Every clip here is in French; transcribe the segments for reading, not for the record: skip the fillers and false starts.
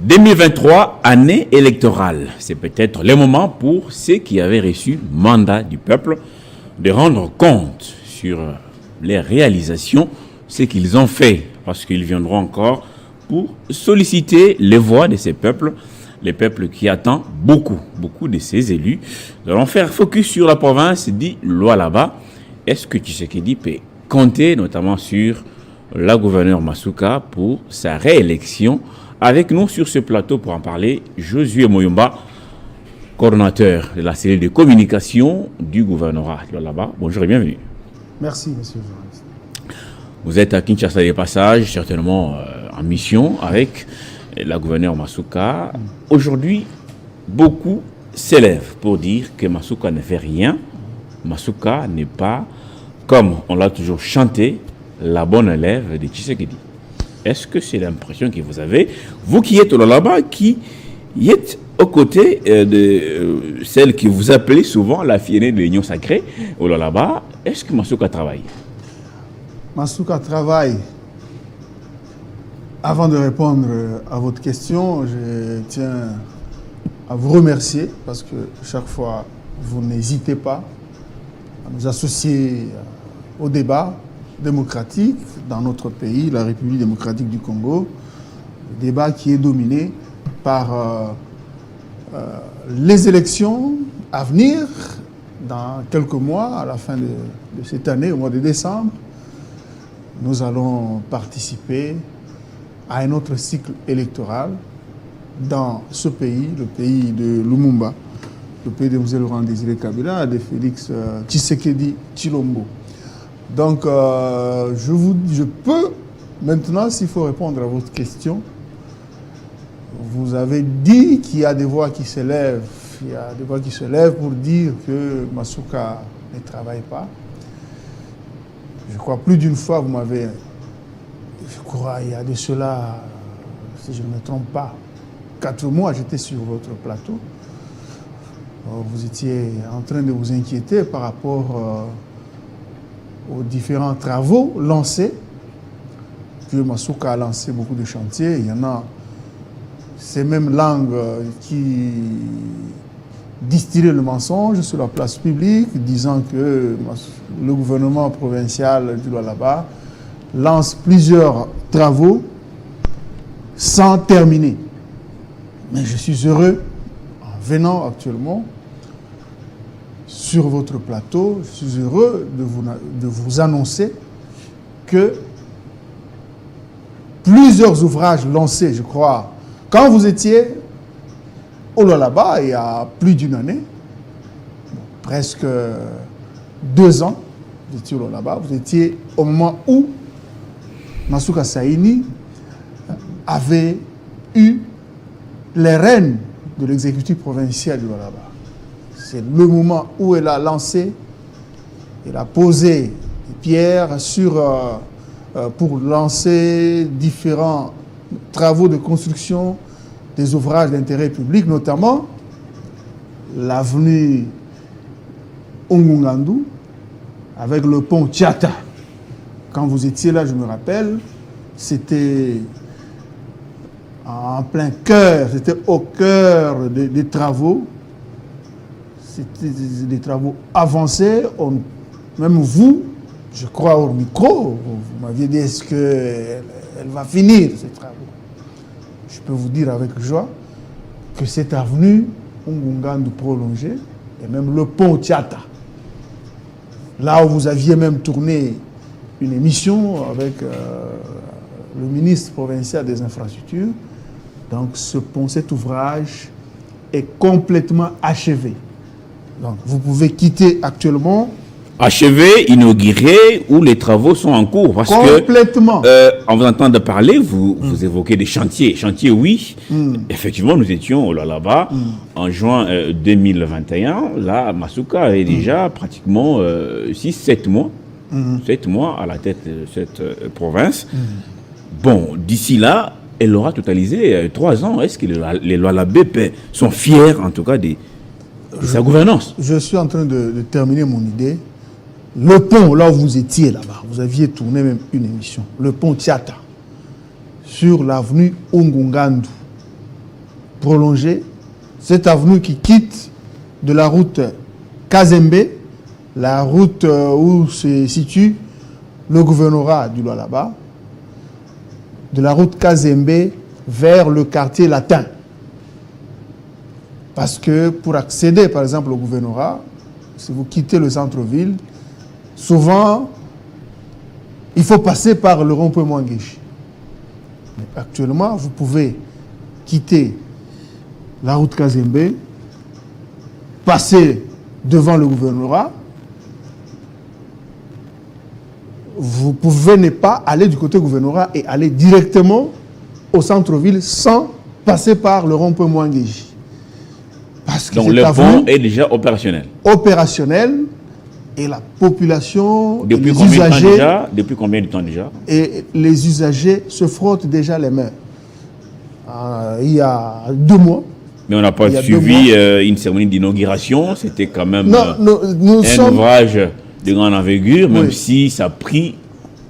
2023, année électorale. C'est peut-être le moment pour ceux qui avaient reçu mandat du peuple de rendre compte sur les réalisations, ce qu'ils ont fait, parce qu'ils viendront encore pour solliciter les voix de ces peuples, les peuples qui attendent beaucoup de ces élus. Nous allons faire focus sur la province dit Lualaba. Est-ce que Tshisekedi peut compter notamment sur la gouverneure Masuka pour sa réélection? Avec nous sur ce plateau pour en parler, Josué Moyomba, coordonnateur de la cellule de communication du gouvernorat là-bas. Bonjour et bienvenue. Merci, monsieur le journaliste. Vous êtes à Kinshasa des Passages, certainement en mission avec la gouverneure Masuka. Aujourd'hui, beaucoup s'élèvent pour dire que Masuka ne fait rien. Masuka n'est pas, comme on l'a toujours chanté, la bonne élève de Tshisekedi. Est-ce que c'est l'impression que vous avez, vous qui êtes là-bas, qui êtes aux côtés de celle que vous appelez souvent la fille aînée de l'Union sacrée, au là-bas, est-ce que Masuka travaille? Masuka travaille. Avant de répondre à votre question, je tiens à vous remercier parce que chaque fois, vous n'hésitez pas à nous associer au débat démocratique dans notre pays, la République démocratique du Congo, le débat qui est dominé par les élections à venir dans quelques mois, à la fin de cette année, au mois de décembre. Nous allons participer à un autre cycle électoral dans ce pays, le pays de Lumumba, le pays de M. Laurent Désiré Kabila, de Félix Tshisekedi Tshilombo. Donc, je peux, maintenant, s'il faut répondre à votre question, vous avez dit qu'il y a des voix qui s'élèvent, pour dire que Masuka ne travaille pas. Je crois plus d'une fois, vous m'avez, il y a de cela, si je ne me trompe pas, 4 mois, j'étais sur votre plateau. Vous étiez en train de vous inquiéter par rapport aux différents travaux lancés. Puis Masuka a lancé beaucoup de chantiers. Il y en a ces mêmes langues qui distillaient le mensonge sur la place publique, disant que le gouvernement provincial du Lualaba lance plusieurs travaux sans terminer. Mais je suis heureux, en venant actuellement sur votre plateau, je suis heureux de vous annoncer que plusieurs ouvrages lancés, je crois, quand vous étiez au Lualaba, il y a plus d'une année, presque 2 ans, vous étiez au Lualaba, vous étiez au moment où Masuka Saini avait eu les rênes de l'exécutif provincial du Lualaba. C'est le moment où elle a lancé, elle a posé des pierres pour lancer différents travaux de construction des ouvrages d'intérêt public, notamment l'avenue Ongungandu avec le pont Tchata. Quand vous étiez là, je me rappelle, c'était en plein cœur, c'était au cœur des travaux. C'était des travaux avancés. Même vous, je crois au micro, vous m'aviez dit est-ce qu'elle va finir ces travaux. Je peux vous dire avec joie que cette avenue Ongungandu prolongée et même le pont Tchata, là où vous aviez même tourné une émission avec le ministre provincial des infrastructures, donc ce pont, cet ouvrage est complètement achevé. Donc, vous pouvez quitter actuellement. Achevé, inauguré, où les travaux sont en cours. Parce complètement. En vous entendant parler, vous évoquez des chantiers. Chantiers, oui. Effectivement, nous étions là-bas en juin 2021. Là, Masuka avait déjà pratiquement 6-7 mois. 7 mois à la tête de cette province. Bon, d'ici là, elle aura totalisé 3 ans. Est-ce que les Lualabais sont fiers, en tout cas, de sa gouvernance? Je suis en train de terminer mon idée. Le pont, là où vous étiez là-bas, vous aviez tourné même une émission. Le pont Tchata, sur l'avenue Ongungandu. prolonger cette avenue qui quitte de la route Kazembe, la route où se situe le gouvernorat du Lualaba, de la route Kazembe vers le quartier latin. Parce que pour accéder, par exemple, au gouvernorat, si vous quittez le centre-ville, souvent, il faut passer par le rond-point Mwangechi. Mais actuellement, vous pouvez quitter la route Kazembe, passer devant le gouvernorat. Vous pouvez ne pas aller du côté gouvernorat et aller directement au centre-ville sans passer par le rond-point Mwangechi. Parce que donc le pont est déjà opérationnel. Opérationnel, et la population, depuis combien de temps déjà? Et les usagers se frottent déjà les mains. Il y a 2 mois. Mais on n'a pas suivi une cérémonie d'inauguration. C'était quand même un ouvrage de grande envergure, même si ça a pris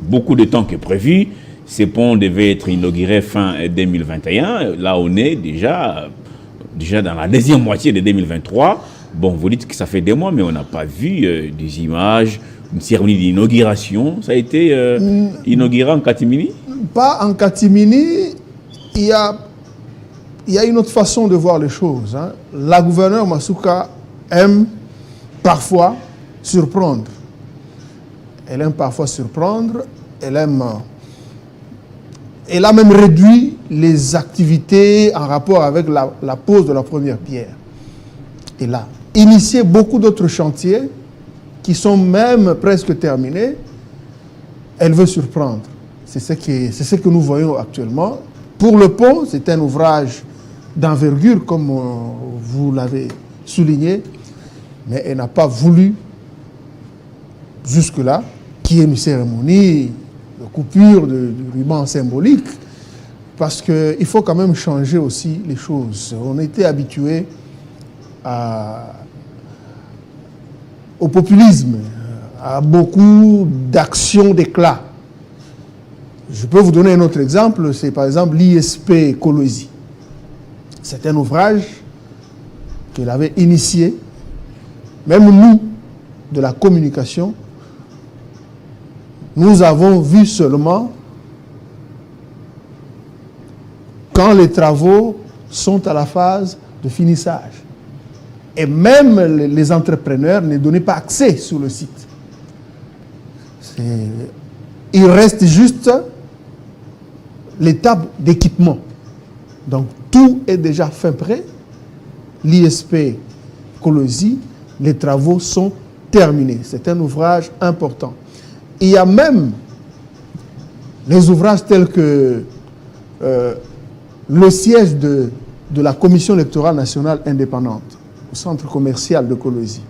beaucoup de temps que prévu. Ces ponts devaient être inaugurés fin 2021. Là, on est déjà dans la deuxième moitié de 2023. Bon, vous dites que ça fait des mois, mais on n'a pas vu des images, une cérémonie d'inauguration. Ça a été inauguré en catimini? Pas en catimini. Il y a une autre façon de voir les choses. Hein. La gouverneure Masuka aime parfois surprendre. Elle aime parfois surprendre. Elle a même réduit les activités en rapport avec la pose de la première pierre. Elle a initié beaucoup d'autres chantiers qui sont même presque terminés. Elle veut surprendre. C'est ce que nous voyons actuellement. Pour le pont, c'est un ouvrage d'envergure, comme vous l'avez souligné, mais elle n'a pas voulu, jusque-là, qu'il y ait une cérémonie de coupure du ruban symbolique, parce qu'il faut quand même changer aussi les choses. On était habitué au populisme, à beaucoup d'actions d'éclat. Je peux vous donner un autre exemple, c'est par exemple l'ISP Kolosi. C'est un ouvrage qu'elle avait initié. Même nous, de la communication, nous avons vu seulement quand les travaux sont à la phase de finissage. Et même les entrepreneurs ne donnaient pas accès sur le site. Il reste juste l'étape d'équipement. Donc tout est déjà fin prêt. L'ISP Kolosi, les travaux sont terminés. C'est un ouvrage important. Il y a même les ouvrages tels que le siège de la Commission électorale nationale indépendante au centre commercial de Kolosi.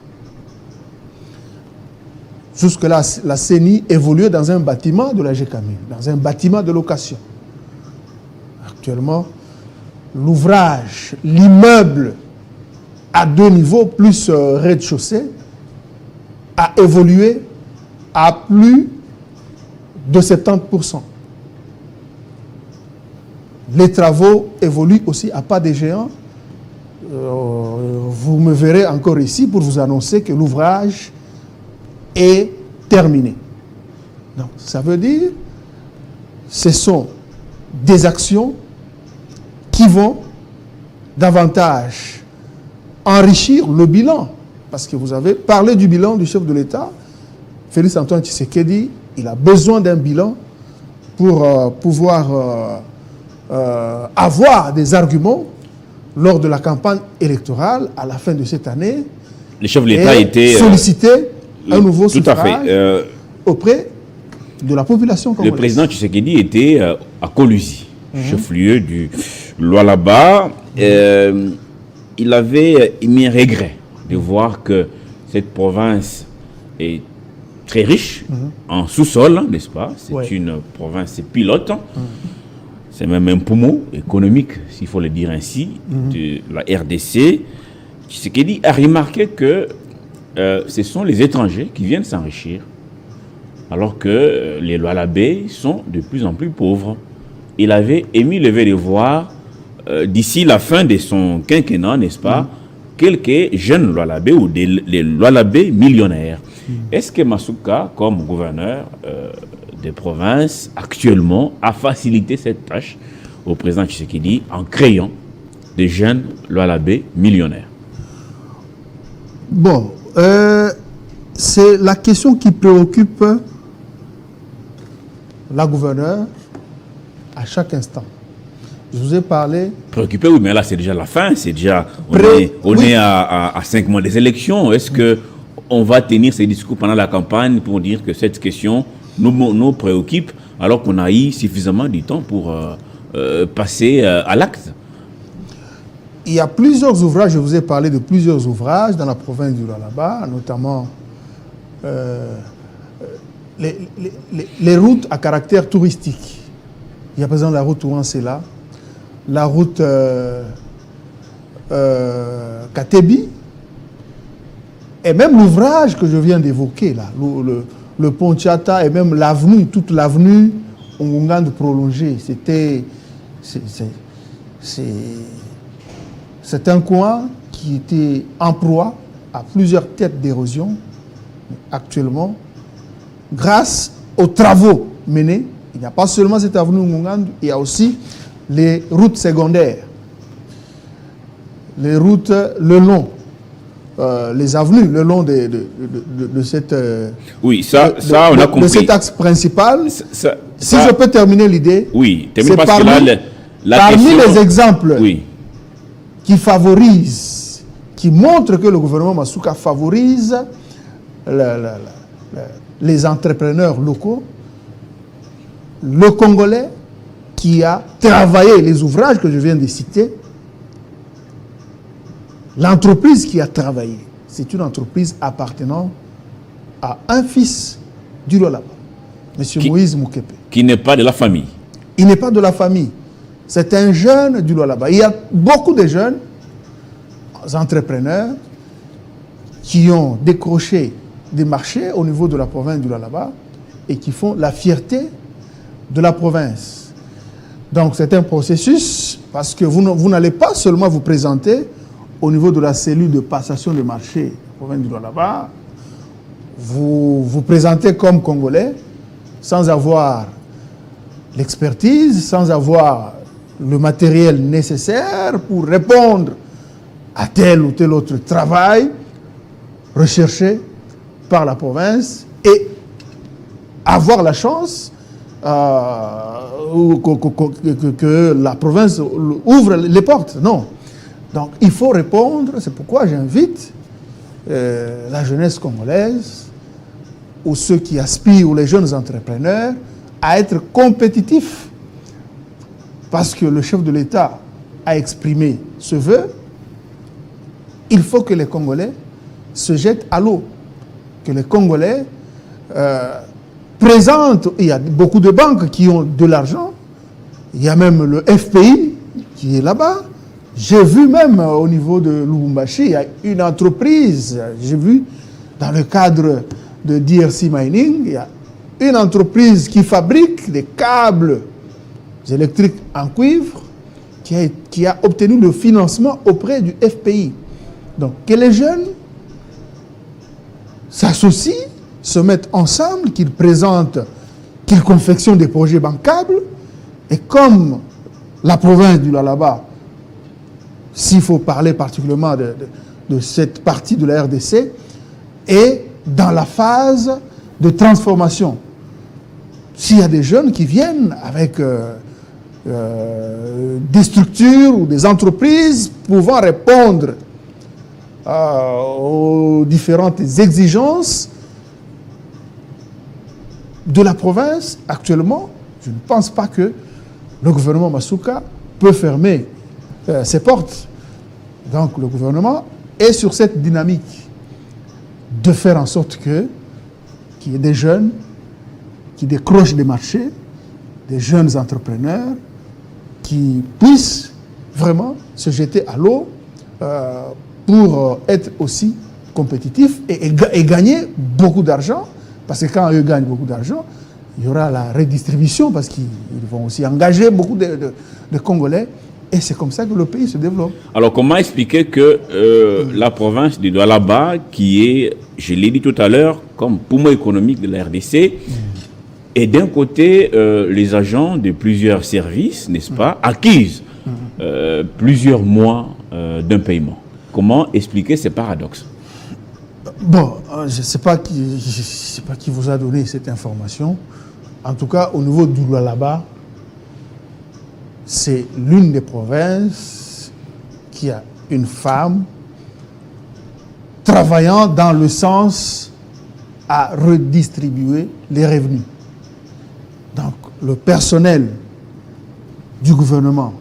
Jusque-là, la CENI évoluait dans un bâtiment de la GKMI, dans un bâtiment de location. Actuellement, l'ouvrage, l'immeuble à 2 niveaux plus rez-de-chaussée a évolué à plus de 70%. Les travaux évoluent aussi à pas de géant. Vous me verrez encore ici pour vous annoncer que l'ouvrage est terminé. Donc, ça veut dire ce sont des actions qui vont davantage enrichir le bilan. Parce que vous avez parlé du bilan du chef de l'État, Félix Antoine Tshisekedi. Il a besoin d'un bilan pour pouvoir avoir des arguments lors de la campagne électorale à la fin de cette année. Le chef de l'État était sollicité un nouveau suffrage auprès de la population congolaise. Le président Tshisekedi était à Kolosi, chef-lieu du Lualaba. Il avait émis un regret de voir que cette province est très riche en sous-sol, n'est-ce pas? C'est une province pilote. C'est même un poumon économique, s'il faut le dire ainsi, de la RDC. Tshisekedi a remarqué que ce sont les étrangers qui viennent s'enrichir, alors que les Lualabais sont de plus en plus pauvres. Il avait émis le devoir d'ici la fin de son quinquennat, n'est-ce pas, quelques jeunes Lualabé ou des Lualabé millionnaires. Est-ce que Masuka, comme gouverneur des provinces, actuellement, a facilité cette tâche au président Tshisekedi en créant des jeunes Lualabé millionnaires? Bon, c'est la question qui préoccupe la gouverneure à chaque instant. Je vous ai parlé... Préoccupé, oui, mais là, c'est déjà la fin. C'est déjà... On oui. est à 5 mois des élections. Est-ce qu'on va tenir ces discours pendant la campagne pour dire que cette question nous préoccupe alors qu'on a eu suffisamment du temps pour passer à l'acte? Il y a plusieurs ouvrages, je vous ai parlé de plusieurs ouvrages dans la province du Lualaba, notamment les routes à caractère touristique. Il y a par exemple la route Ouansela, la route Katebi, et même l'ouvrage que je viens d'évoquer, là, le pont Tchata et même l'avenue, toute l'avenue Ngungande prolongée. C'est un coin qui était en proie à plusieurs têtes d'érosion actuellement, grâce aux travaux menés. Il n'y a pas seulement cette avenue Ngungande, il y a aussi les routes secondaires, les routes le long, les avenues le long de cette... oui, ça on a compris. De cet axe principal. Si je peux terminer l'idée, oui, c'est parmi les exemples qui favorisent, qui montrent que le gouvernement Masuka favorise les entrepreneurs locaux, le Congolais qui a travaillé les ouvrages que je viens de citer, l'entreprise qui a travaillé, c'est une entreprise appartenant à un fils du Lualaba, M. Moïse Moukepe. Qui n'est pas de la famille. Il n'est pas de la famille. C'est un jeune du Lualaba. Il y a beaucoup de jeunes entrepreneurs qui ont décroché des marchés au niveau de la province du Lualaba et qui font la fierté de la province. Donc c'est un processus parce que vous n'allez pas seulement vous présenter au niveau de la cellule de passation de marché de la province du Lualaba, vous vous présentez comme Congolais sans avoir l'expertise, sans avoir le matériel nécessaire pour répondre à tel ou tel autre travail recherché par la province et avoir la chance que la province ouvre les portes. Non. Donc il faut répondre, c'est pourquoi j'invite la jeunesse congolaise ou ceux qui aspirent ou les jeunes entrepreneurs à être compétitifs parce que le chef de l'État a exprimé ce vœu. Il faut que les Congolais se jettent à l'eau, que les Congolais présentent. Il y a beaucoup de banques qui ont de l'argent, il y a même le FPI qui est là-bas. J'ai vu même au niveau de Lubumbashi, il y a une entreprise, j'ai vu dans le cadre de DRC Mining, il y a une entreprise qui fabrique des câbles électriques en cuivre qui a obtenu le financement auprès du FPI. Donc, que les jeunes s'associent, se mettent ensemble, qu'ils présentent, qu'ils confectionnent des projets bancables. Et comme la province du Lualaba, s'il faut parler particulièrement de cette partie de la RDC, est dans la phase de transformation. S'il y a des jeunes qui viennent avec des structures ou des entreprises pouvant répondre aux différentes exigences de la province actuellement, je ne pense pas que le gouvernement Masuka peut fermer ses portes. Donc le gouvernement est sur cette dynamique de faire en sorte qu'il y ait des jeunes qui décrochent des marchés, des jeunes entrepreneurs qui puissent vraiment se jeter à l'eau pour être aussi compétitifs et gagner beaucoup d'argent. Parce que quand eux gagnent beaucoup d'argent, il y aura la redistribution parce qu'ils vont aussi engager beaucoup de Congolais Et c'est comme ça que le pays se développe. Alors, comment expliquer que la province du Lualaba, qui est, je l'ai dit tout à l'heure, comme poumon économique de la RDC, et d'un côté, les agents de plusieurs services, n'est-ce pas, acquisent plusieurs mois d'un paiement. Comment expliquer ces paradoxes? Bon, je ne sais pas qui vous a donné cette information. En tout cas, au niveau du Lualaba, c'est l'une des provinces qui a une femme travaillant dans le sens à redistribuer les revenus. Donc, le personnel du gouvernement,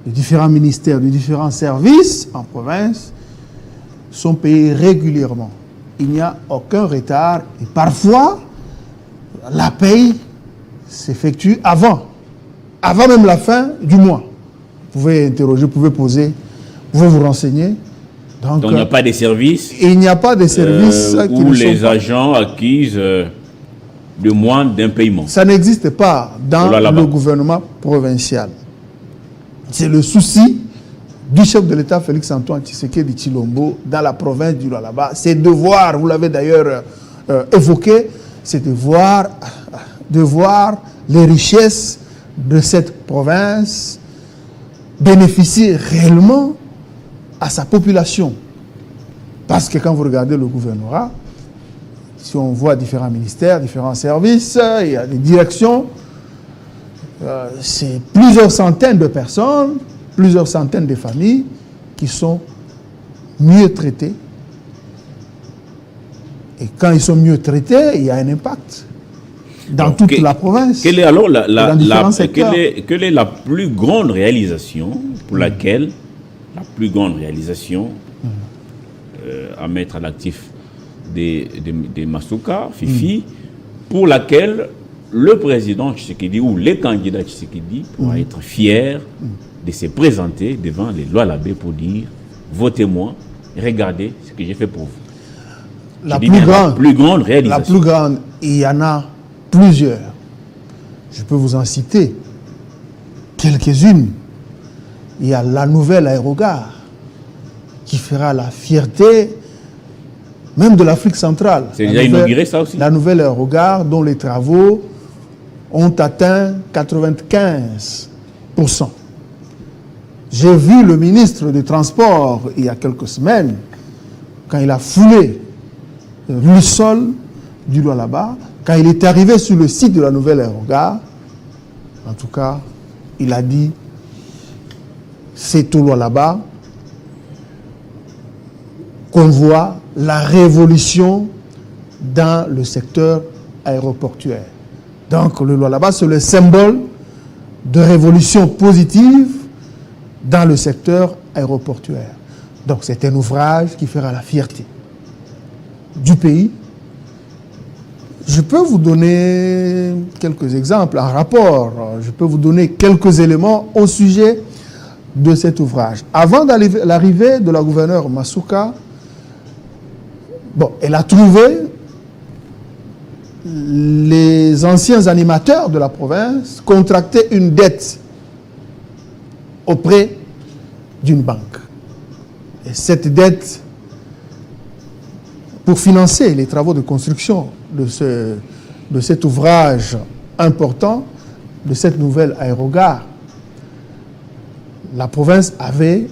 des différents ministères, des différents services en province sont payés régulièrement. Il n'y a aucun retard et parfois, la paye s'effectue avant même la fin du mois. Vous pouvez interroger, vous pouvez poser, vous pouvez vous renseigner. Donc il n'y a pas de services. Il n'y a pas de services où les agents acquisent de moins d'un paiement. Ça n'existe pas dans le gouvernement provincial. C'est le souci du chef de l'État Félix-Antoine Tshisekedi Tshilombo dans la province du Lualaba. C'est de voir, vous l'avez d'ailleurs évoqué, c'est de voir les richesses de cette province bénéficier réellement à sa population. Parce que quand vous regardez le gouvernorat, si on voit différents ministères, différents services, il y a des directions, c'est plusieurs centaines de personnes, plusieurs centaines de familles qui sont mieux traitées. Et quand ils sont mieux traités, il y a un impact dans toute la province. Quelle est alors quelle est la plus grande réalisation pour laquelle à mettre à l'actif des Masuka, Fifi, pour laquelle le président Tshisekedi ou les candidats Tshisekedi pourra être fiers de se présenter devant les Lualabais pour dire votez-moi, regardez ce que j'ai fait pour vous. La plus grande réalisation. La plus grande, il y en a plusieurs. Je peux vous en citer quelques-unes. Il y a la nouvelle aérogare qui fera la fierté même de l'Afrique centrale. C'est déjà inauguré ça aussi? La nouvelle aérogare dont les travaux ont atteint 95%. J'ai vu le ministre des Transports il y a quelques semaines, quand il a foulé le sol du Lualaba, quand il est arrivé sur le site de la nouvelle aérogare, en tout cas, il a dit c'est au Lualaba qu'on voit la révolution dans le secteur aéroportuaire. Donc le Lualaba, c'est le symbole de révolution positive dans le secteur aéroportuaire. Donc c'est un ouvrage qui fera la fierté du pays. Je peux vous donner quelques exemples en rapport. Je peux vous donner quelques éléments au sujet de cet ouvrage. Avant l'arrivée de la gouverneure Masuka, elle a trouvé les anciens animateurs de la province contracter une dette auprès d'une banque. Et cette dette, pour financer les travaux de construction de cet ouvrage important, de cette nouvelle aérogare, la province avait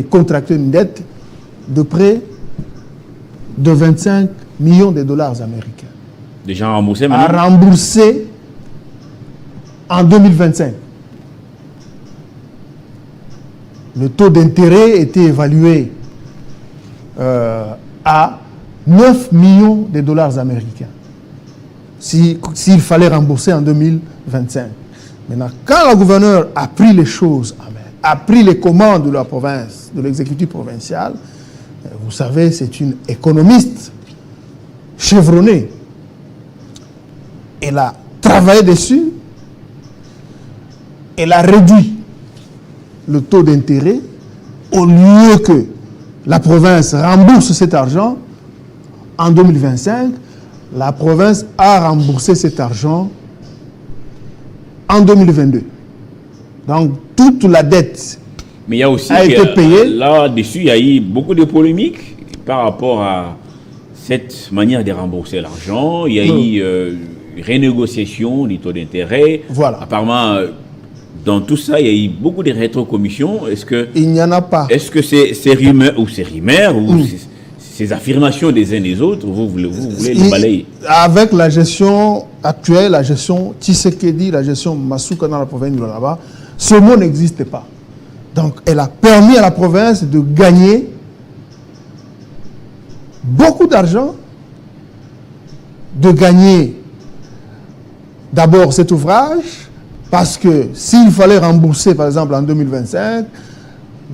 contracté une dette de près de 25 millions de dollars américains. Déjà remboursé maintenant? À rembourser en 2025. Le taux d'intérêt était évalué à 9 millions de dollars américains s'il fallait rembourser en 2025. Maintenant, quand la gouverneure a pris les choses en main, a pris les commandes de la province, de l'exécutif provincial, vous savez, c'est une économiste chevronnée. Elle a travaillé dessus, elle a réduit le taux d'intérêt au lieu que la province rembourse cet argent en 2025, la province a remboursé cet argent en 2022. Donc, toute la dette Mais il y a aussi a été payée. Là-dessus, il y a eu beaucoup de polémiques par rapport à cette manière de rembourser l'argent. Il y a eu renégociation du taux d'intérêt. Voilà. Apparemment, dans tout ça, il y a eu beaucoup de rétrocommissions. Est-ce que Il n'y en a pas. est-ce que ces rumeurs ou ces affirmations des uns des autres, vous voulez les balayer? Avec la gestion actuelle, la gestion Tshisekedi, la gestion Masuka dans la province de Lualaba, ce mot n'existe pas. Donc, elle a permis à la province de gagner beaucoup d'argent, de gagner d'abord cet ouvrage, parce que s'il fallait rembourser, par exemple, en 2025,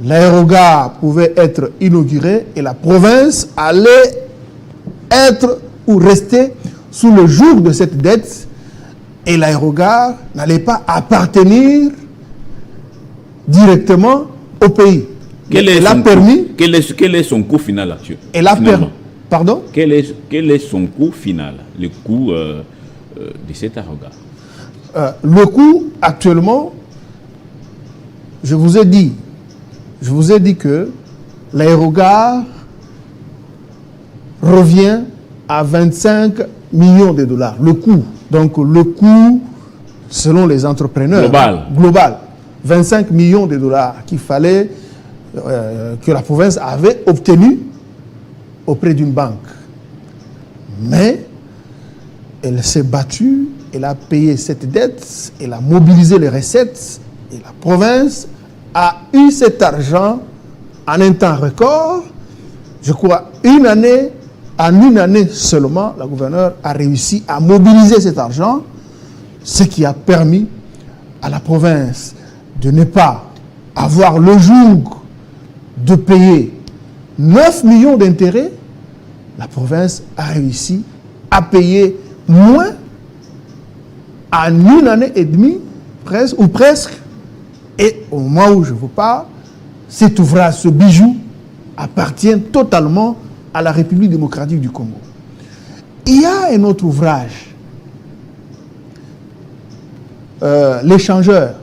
l'aérogare pouvait être inauguré et la province allait être ou rester sous le joug de cette dette et l'aérogare n'allait pas appartenir directement au pays. Quel est son coût final là-dessus? Pardon? Quel est son coût final, le coût de cet aérogare? Le coût actuellement, je vous ai dit que l'aérogare revient à 25 millions de dollars. Le coût. Donc le coût, selon les entrepreneurs, global 25 millions de dollars qu'il fallait, que la province avait obtenu auprès d'une banque. Mais elle s'est battue, elle a payé cette dette, elle a mobilisé les recettes et la province a eu cet argent en un temps record. Je crois en une année seulement, la gouverneure a réussi à mobiliser cet argent, ce qui a permis à la province de ne pas avoir le joug de payer 9 millions d'intérêts. La province a réussi à payer moins en une année et demie, presque. Et au moment où je vous parle, cet ouvrage, ce bijou, appartient totalement à la République démocratique du Congo. Il y a un autre ouvrage, l'échangeur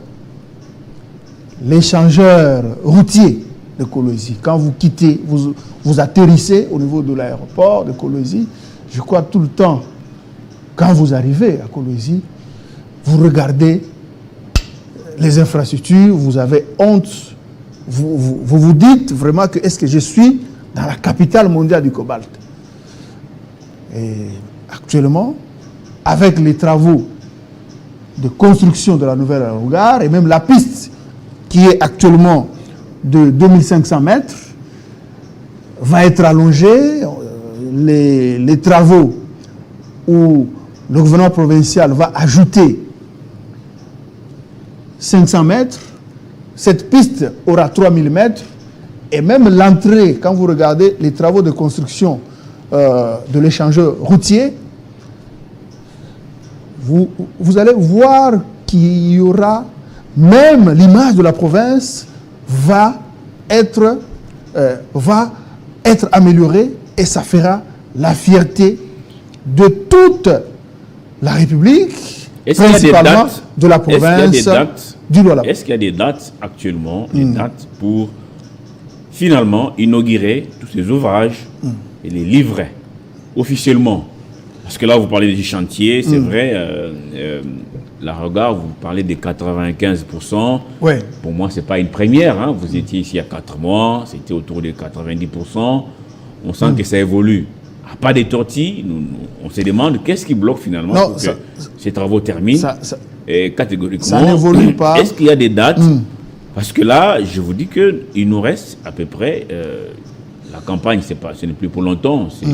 routier de Kolwezi. Quand vous quittez, vous atterrissez au niveau de l'aéroport de Kolwezi, je crois tout le temps, quand vous arrivez à Kolwezi, vous regardez les infrastructures, vous avez honte, vous dites vraiment que est-ce que je suis dans la capitale mondiale du cobalt. Et actuellement, avec les travaux de construction de la nouvelle aérogare et même la piste qui est actuellement de 2500 mètres va être allongée. Les travaux où le gouvernement provincial va ajouter 500 mètres, cette piste aura 3000 mètres et même l'entrée, quand vous regardez les travaux de construction de l'échangeur routier, vous allez voir qu'il y aura, même l'image de la province va être améliorée et ça fera la fierté de toute la République, principalement de la province du Lualaba. Est-ce qu'il y a des dates actuellement, des dates pour finalement inaugurer tous ces ouvrages et les livrer officiellement? Parce que là, vous parlez des chantiers, c'est vrai, la regard, vous parlez des 95%. Ouais. Pour moi, ce n'est pas une première. Hein. Vous étiez ici il y a 4 mois, c'était autour de 90%. On sent que ça évolue. À pas des tortilles, on se demande qu'est-ce qui bloque finalement pour que ces travaux terminent. Et catégoriquement, ça n'évolue pas. Est-ce qu'il y a des dates? Parce que là, je vous dis qu'il nous reste à peu près, la campagne, ce n'est plus pour longtemps, c'est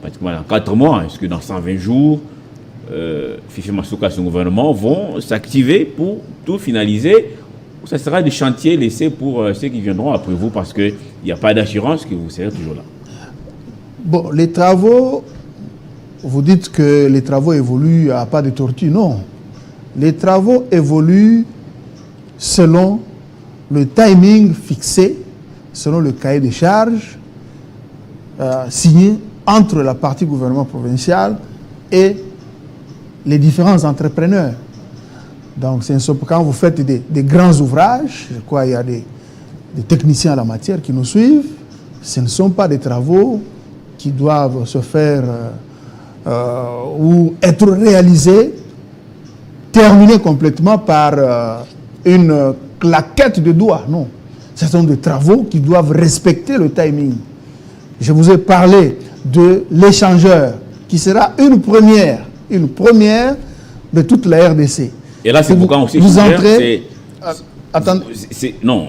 pratiquement dans 4 mois. Est-ce que dans 120 jours, Fifi Masuka et son gouvernement vont s'activer pour tout finaliser? Ou ça sera des chantiers laissés pour ceux qui viendront après vous parce qu'il n'y a pas d'assurance que vous serez toujours là? Bon, les travaux, vous dites que les travaux évoluent à pas de tortue. Non. Les travaux évoluent selon le timing fixé, selon le cahier des charges signé entre la partie gouvernement provincial et les différents entrepreneurs. Donc, quand vous faites des grands ouvrages, je crois qu'il y a des techniciens à la matière qui nous suivent, ce ne sont pas des travaux qui doivent se faire ou être réalisés, terminés complètement par une claquette de doigts. Non. Ce sont des travaux qui doivent respecter le timing. Je vous ai parlé de l'échangeur, qui sera une première de toute la RDC. Et là, c'est pourquoi on s'est vous entrez. Attendez. Non,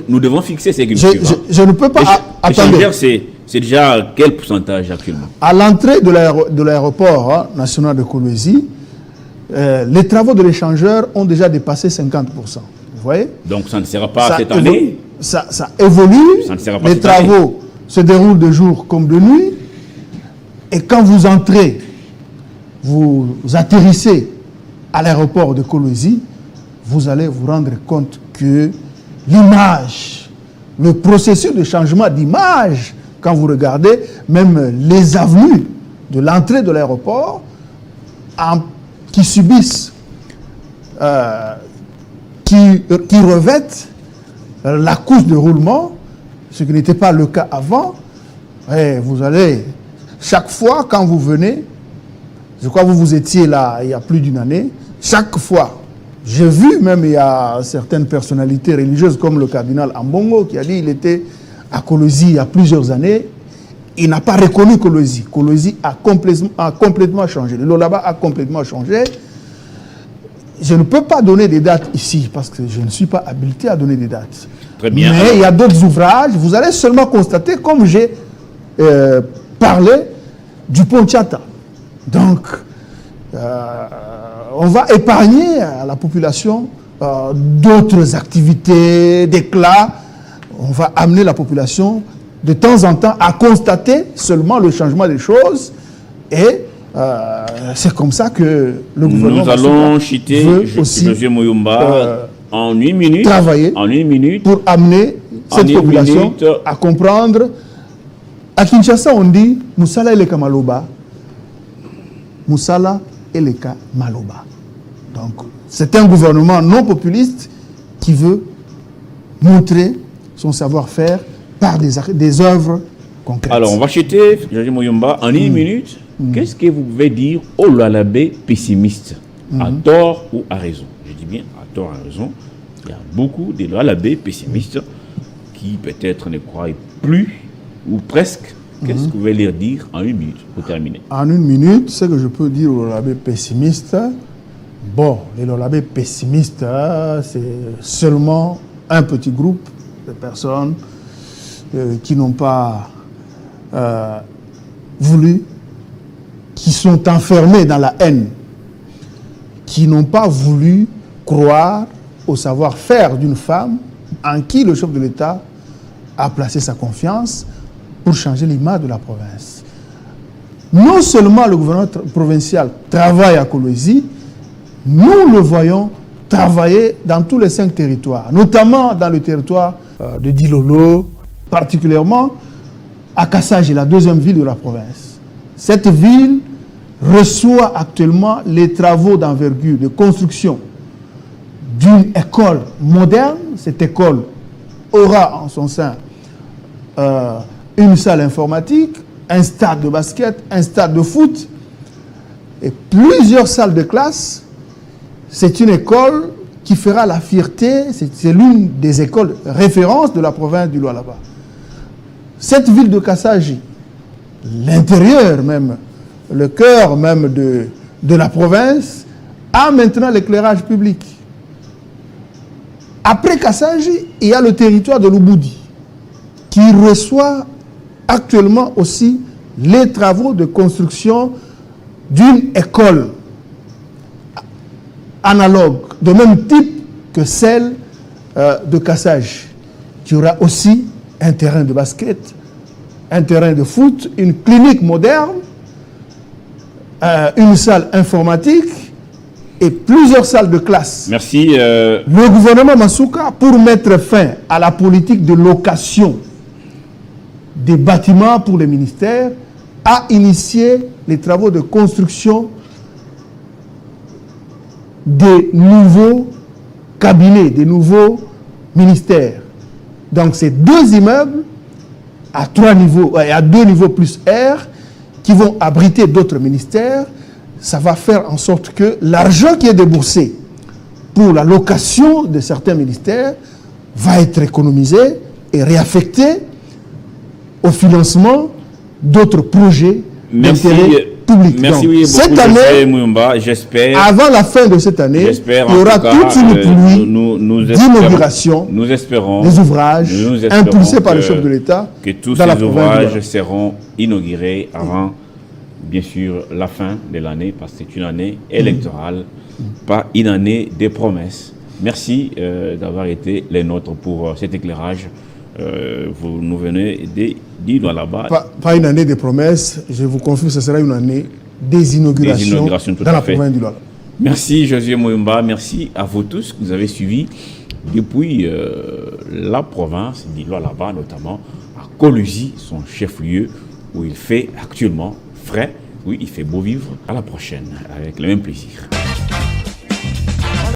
nous devons fixer ces cultures. Je ne peux pas. Attendez. C'est déjà quel pourcentage actuellement? À l'entrée de l'aéroport national de Kolwezi, les travaux de l'échangeur ont déjà dépassé 50%. Vous voyez? Donc ça ne sera pas cette année? Ça évolue. Ça ne sera pas les travaux se déroulent de jour comme de nuit. Et quand vous entrez, vous atterrissez à l'aéroport de Kolwezi, vous allez vous rendre compte que l'image, le processus de changement d'image, quand vous regardez même les avenues de l'entrée de l'aéroport qui subissent, qui revêtent la couche de roulement, ce qui n'était pas le cas avant, et vous allez, chaque fois quand vous venez, je crois que vous étiez là il y a plus d'une année, chaque fois, j'ai vu même il y a certaines personnalités religieuses comme le cardinal Ambongo qui a dit qu'il était à Kolwezi il y a plusieurs années. Il n'a pas reconnu Kolwezi. Kolwezi a complètement changé. Le Lualaba a complètement changé. Je ne peux pas donner des dates ici parce que je ne suis pas habilité à donner des dates. Très bien. Mais il y a d'autres ouvrages. Vous allez seulement constater, comme j'ai parlé, du pont Tchata. Donc, on va épargner à la population d'autres activités, d'éclats. On va amener la population de temps en temps à constater seulement le changement des choses. Et c'est comme ça que le gouvernement... Nous allons citer M. Moyoumba en 8 minutes. Travailler en 8 minutes, pour amener cette population à comprendre. À Kinshasa, on dit « Moussala eleka maloba ». Moussala eleka maloba. Donc, c'est un gouvernement non populiste qui veut montrer son savoir-faire par des œuvres concrètes. Alors, on va chuter, Georges Moyoumba, en 1 minute. Qu'est-ce que vous pouvez dire au Lualabé pessimiste, à tort ou à raison? Je dis bien à tort ou à raison. Il y a beaucoup de Lualabé pessimistes qui peut-être ne croient plus ou presque. Qu'est-ce que vous pouvez leur dire en 1 minute pour terminer? En 1 minute, ce que je peux dire aux Lualabé pessimistes, bon, les Lualabé pessimistes, c'est seulement un petit groupe de personnes qui n'ont pas voulu, qui sont enfermés dans la haine, qui n'ont pas voulu croire au savoir-faire d'une femme en qui le chef de l'État a placé sa confiance pour changer l'image de la province. Non seulement le gouvernement provincial travaille à Kolwezi, nous le voyons travailler dans tous les 5 territoires, notamment dans le territoire de Dilolo, particulièrement à Kassaji, la 2e ville de la province. Cette ville reçoit actuellement les travaux d'envergure de construction d'une école moderne. Cette école aura en son sein une salle informatique, un stade de basket, un stade de foot et plusieurs salles de classe. C'est une école qui fera la fierté, c'est l'une des écoles références de la province du Lualaba. Cette ville de Kassaji, l'intérieur même, le cœur même de la province, a maintenant l'éclairage public. Après Kassaji, il y a le territoire de Lubudi, qui reçoit actuellement aussi les travaux de construction d'une école analogue, de même type que celle de Kassaji, qui aura aussi un terrain de basket, un terrain de foot, une clinique moderne, une salle informatique et plusieurs salles de classe. Merci. Le gouvernement Masuka, pour mettre fin à la politique de location des bâtiments pour les ministères, a initié les travaux de construction des nouveaux cabinets, des nouveaux ministères. Donc, c'est 2 immeubles à 3 niveaux, à 2 niveaux plus R, qui vont abriter d'autres ministères. Ça va faire en sorte que l'argent qui est déboursé pour la location de certains ministères va être économisé et réaffecté au financement d'autres projets d'intérêt public. Merci Donc, beaucoup, cette année, Mouyumba, j'espère. avant la fin de cette année, il y aura toute une pluie d'inauguration nous espérons des ouvrages impulsés par le chef de l'État que tous dans la ces province du ouvrages Douala. seront inaugurés avant, bien sûr, la fin de l'année, parce que c'est une année électorale, pas une année des promesses. Merci d'avoir été les nôtres pour cet éclairage. Vous nous venez du Douala-Ba. Pas une année de promesses, je vous confirme, ce sera une année des inaugurations tout dans à la fait. province du Douala. Merci Josué Mouyumba, merci à vous tous que vous avez suivis depuis la province du Douala-Ba, notamment à Colusi, son chef-lieu, où il fait actuellement frais. Oui, il fait beau vivre. À la prochaine, avec le même plaisir.